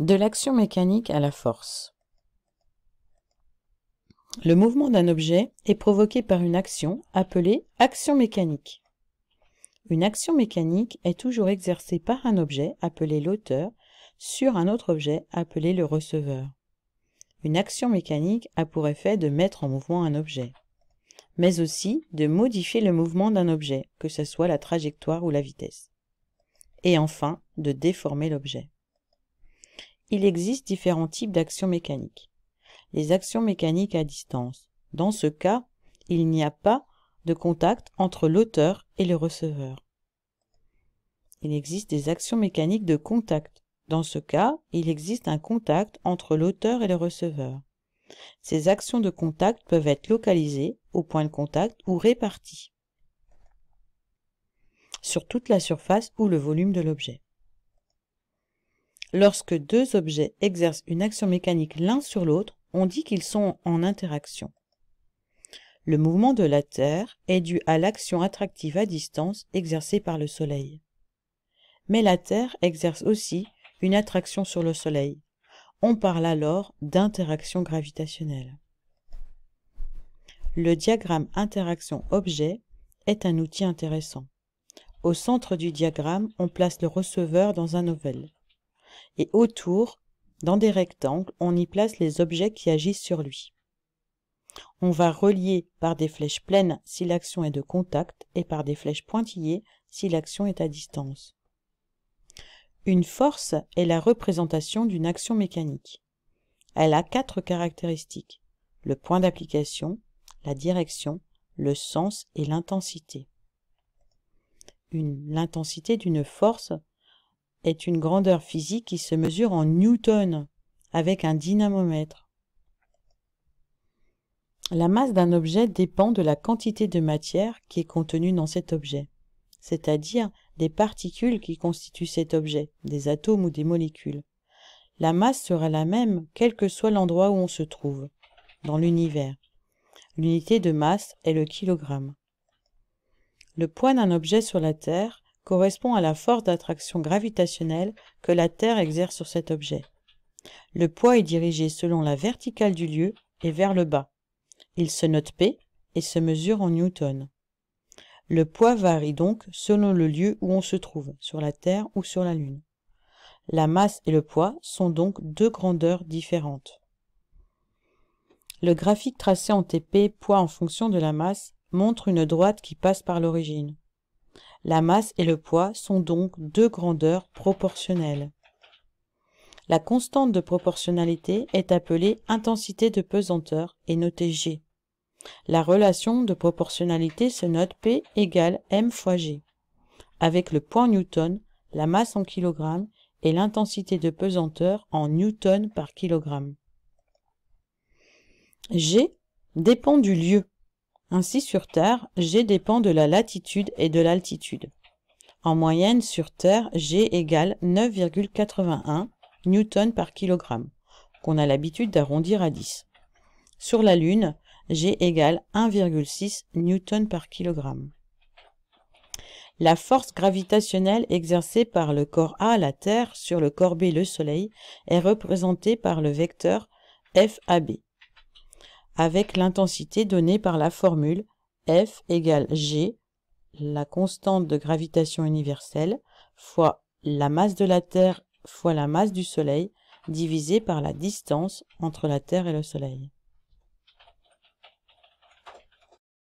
De l'action mécanique à la force. Le mouvement d'un objet est provoqué par une action appelée action mécanique. Une action mécanique est toujours exercée par un objet appelé l'auteur sur un autre objet appelé le receveur. Une action mécanique a pour effet de mettre en mouvement un objet, mais aussi de modifier le mouvement d'un objet, que ce soit la trajectoire ou la vitesse, et enfin de déformer l'objet. Il existe différents types d'actions mécaniques. Les actions mécaniques à distance. Dans ce cas, il n'y a pas de contact entre l'auteur et le receveur. Il existe des actions mécaniques de contact. Dans ce cas, il existe un contact entre l'auteur et le receveur. Ces actions de contact peuvent être localisées au point de contact ou réparties sur toute la surface ou le volume de l'objet. Lorsque deux objets exercent une action mécanique l'un sur l'autre, on dit qu'ils sont en interaction. Le mouvement de la Terre est dû à l'action attractive à distance exercée par le Soleil. Mais la Terre exerce aussi une attraction sur le Soleil. On parle alors d'interaction gravitationnelle. Le diagramme interaction-objet est un outil intéressant. Au centre du diagramme, on place le receveur dans un ovale. Et autour, dans des rectangles, on y place les objets qui agissent sur lui. On va relier par des flèches pleines si l'action est de contact et par des flèches pointillées si l'action est à distance. Une force est la représentation d'une action mécanique. Elle a 4 caractéristiques: le point d'application, la direction, le sens et l'intensité. L'intensité d'une force est une grandeur physique qui se mesure en newtons avec un dynamomètre. La masse d'un objet dépend de la quantité de matière qui est contenue dans cet objet, c'est-à-dire des particules qui constituent cet objet, des atomes ou des molécules. La masse sera la même quel que soit l'endroit où on se trouve, dans l'univers. L'unité de masse est le kilogramme. Le poids d'un objet sur la Terre correspond à la force d'attraction gravitationnelle que la Terre exerce sur cet objet. Le poids est dirigé selon la verticale du lieu et vers le bas. Il se note P et se mesure en newtons. Le poids varie donc selon le lieu où on se trouve, sur la Terre ou sur la Lune. La masse et le poids sont donc deux grandeurs différentes. Le graphique tracé en TP, poids en fonction de la masse, montre une droite qui passe par l'origine. La masse et le poids sont donc deux grandeurs proportionnelles. La constante de proportionnalité est appelée intensité de pesanteur et notée G. La relation de proportionnalité se note P égale M fois G, avec le poids en newton, la masse en kilogrammes et l'intensité de pesanteur en newton par kilogramme. G dépend du lieu. Ainsi sur Terre, G dépend de la latitude et de l'altitude. En moyenne sur Terre, G égale 9,81 newtons par kilogramme, qu'on a l'habitude d'arrondir à 10. Sur la Lune, G égale 1,6 newtons par kilogramme. La force gravitationnelle exercée par le corps A, la Terre, sur le corps B, le Soleil, est représentée par le vecteur FAB, avec l'intensité donnée par la formule F égale G, la constante de gravitation universelle, fois la masse de la Terre fois la masse du Soleil, divisé par la distance entre la Terre et le Soleil.